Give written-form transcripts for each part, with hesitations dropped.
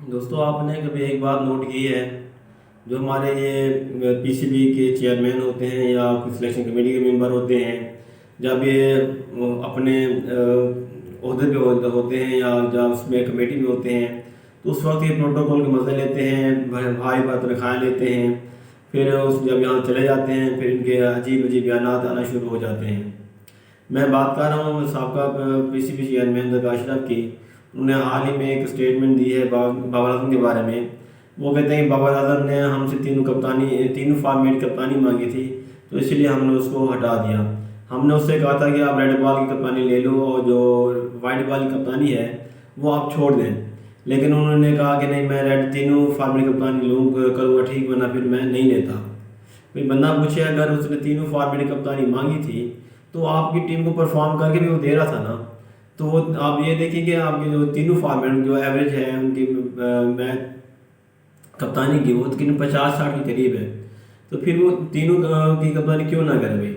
دوستوں، آپ نے کبھی ایک بات نوٹ کی ہے؟ جو ہمارے یہ پی سی بی کے چیئرمین ہوتے ہیں یا کوئی سلیکشن کمیٹی کے ممبر ہوتے ہیں، جب یہ اپنے عہدے پہ ہوتے ہیں یا جب اس میں کمیٹی میں ہوتے ہیں، تو اس وقت یہ پروٹوکول کے مزے لیتے ہیں، بھائی بات تنخواہیں لیتے ہیں، پھر جب یہاں چلے جاتے ہیں پھر ان کے عجیب عجیب بیانات آنا شروع ہو جاتے ہیں۔ میں بات کر رہا ہوں سابقہ پی سی بی چیئرمین زکوٰۃ اشرف کی۔ انہوں نے حال ہی میں ایک اسٹیٹمنٹ دی ہے بابر اعظم کے بارے میں۔ وہ کہتے ہیں کہ بابر اعظم نے ہم سے تینوں فارمیٹ کپتانی مانگی تھی، تو اسی لیے ہم نے اس کو ہٹا دیا۔ ہم نے اس سے کہا تھا کہ آپ ریڈ بال کی کپتانی لے لو اور جو وائٹ بال کی کپتانی ہے وہ آپ چھوڑ دیں، لیکن انہوں نے کہا کہ نہیں، میں تینوں فارمیٹ کپتانی کروں گا ٹھیک، ورنہ پھر میں نہیں لیتا۔ پھر بندہ پوچھے اگر اس نے تینوں فارمیٹ کپتانی مانگی تھی تو آپ کی ٹیم کو پرفارم کر کے بھی وہ دے رہا تھا نا۔ تو آپ یہ دیکھیں کہ آپ کی جو تینوں فارمیٹ جو ایوریج ہے ان کی میچ کپتانی کی، وہ تقریباً 50-60 کے قریب ہے، تو پھر وہ تینوں کی کپتانی کیوں نہ کرے بھائی؟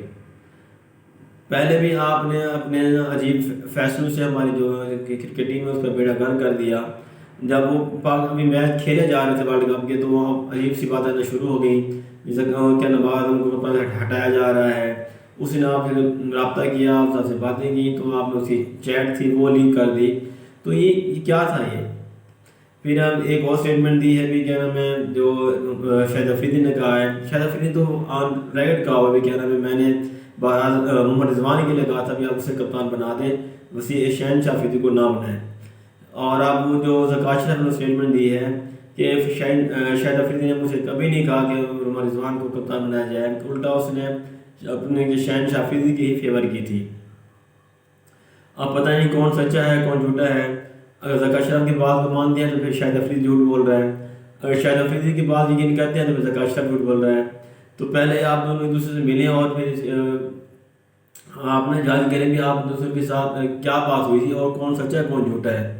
پہلے بھی آپ نے اپنے عجیب فیصلوں سے ہماری جو کرکٹ ٹیم ہے اس کا بیڑا گرک کر دیا۔ جب وہ ابھی میچ کھیلے جا رہے تھے ورلڈ کپ کے، تو وہاں عجیب سی باتیں آنا شروع ہو گئیں، جیسے کیا نواز ان کو ہٹایا جا رہا ہے۔ اس نے آپ سے رابطہ کیا، اس سے باتیں کی، تو آپ نے اس کی چیٹ تھی وہ لیک کر دی۔ تو یہ کیا تھا یہ؟ پھر اب ایک اور اسٹیٹمنٹ دی ہے بھی، کیا نام ہے، جو شاہد افریدی نے کہا ہے۔ شاہد افریدی تو آن ریکارڈ کہا ہوا بھی، کیا نام ہے، میں نے محمد رضوان کے لیے کہا تھا کہ آپ اسے کپتان بنا دیں، وسیع شہنشاہ افریدی کو نہ بنائیں۔ اور اب وہ جو زکوٰۃ اشرف نے اسٹیٹمنٹ دی ہے کہ شاہد افریدی نے مجھے کبھی نہیں کہا کہ محمد رضوان کو کپتان بنایا جائے، الٹا اس نے اپنے شہنشاہ افریدی کی ہی فیور کی تھی۔ اب پتہ نہیں کون سچا ہے کون جھوٹا ہے۔ اگر زکوٰۃ اشرف کی بات کو مان دیا تو پھر شاہد افریدی جھوٹ بول رہا ہے، اگر شاہد افریدی کی بات یقین کرتے ہیں تو پھر زکوٰۃ اشرف جھوٹ بول رہا ہے۔ تو پہلے آپ دونوں ایک دوسرے سے ملیں اور پھر آپ نے جج کریں کہ آپ دوسرے کے ساتھ کیا بات ہوئی تھی اور کون سچا ہے کون جھوٹا ہے۔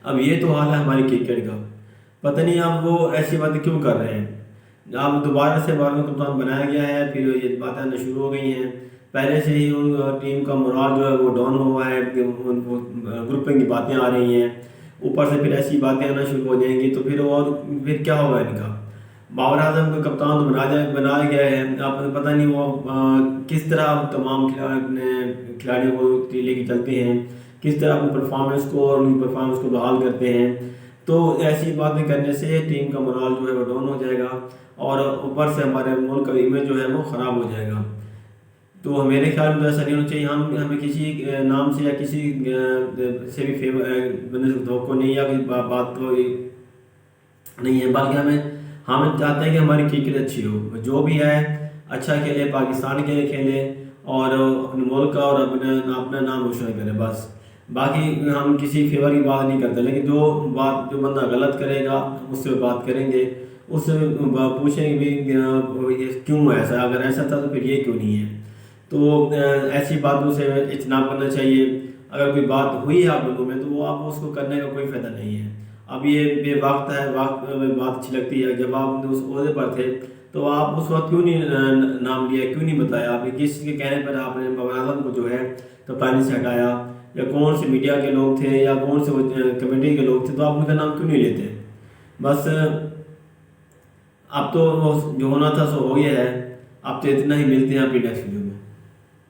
اب یہ تو حال ہے ہماری کرکٹ کا، پتہ نہیں آپ وہ ایسی باتیں کیوں کر رہے ہیں۔ آپ دوبارہ سے بار میں کپتان بنایا گیا ہے، پھر یہ باتیں آنا شروع ہو گئی ہیں۔ پہلے سے ہی ان ٹیم کا مورال جو ہے وہ ڈاؤن ہوا ہے، گروپنگ کی باتیں آ رہی ہیں، اوپر سے پھر ایسی باتیں آنا شروع ہو جائیں گی، تو پھر کیا ہوگا ان کا؟ بابر اعظم کو کپتان تو بنایا گیا ہے، آپ کو پتہ نہیں وہ کس طرح تمام کھلاڑیوں کو لے کے چلتے ہیں، کس طرح اپنی پرفارمنس کو اور ان کی پرفارمنس کو بحال کرتے ہیں۔ تو ایسی باتیں کرنے سے ٹیم کا مورال جو ہے وہ ڈاؤن ہو جائے گا، اور اوپر سے ہمارے ملک کا امیج جو ہے وہ خراب ہو جائے گا۔ تو میرے خیال میں ایسا نہیں ہونا چاہیے۔ ہمیں کسی نام سے یا کسی سے بھی بندے سے توقع نہیں ہے کہ بات تو نہیں ہے، بلکہ ہم چاہتے ہیں کہ ہماری کرکٹ اچھی ہو، جو بھی ہے اچھا کھیلے، پاکستان کے لیے کھیلے اور اپنے ملک کا اور اپنا نام روشن کرے، بس۔ باقی ہم کسی فیور کی بات نہیں کرتے، لیکن جو بندہ غلط کرے گا اس سے بات کریں گے، اس سے پوچھیں گے بھی کیوں ایسا، اگر ایسا تھا تو پھر یہ کیوں نہیں ہے۔ تو ایسی باتوں سے اجتناب کرنا چاہیے۔ اگر کوئی بات ہوئی ہے آپ لوگوں میں تو وہ آپ اس کو کرنے کا کوئی فائدہ نہیں ہے۔ اب یہ بے وقت ہے، وقت میں بات اچھی لگتی ہے۔ جب آپ اس عہدے پر تھے تو آپ اس وقت کیوں نہیں نام لیا، کیوں نہیں بتایا؟ آپ کس کے کہنے پر آپ نے بابر اعظم کو جو ہے کپتانی سے ہٹایا، یا کون سے میڈیا کے لوگ تھے یا کون سے کمیٹی کے لوگ تھے، تو آپ ان کا نام کیوں نہیں لیتے؟ بس اب تو جو ہونا تھا سو ہو گیا ہے۔ اب تو اتنا ہی، ملتے ہیں اپنی نیکسٹ ویڈیو۔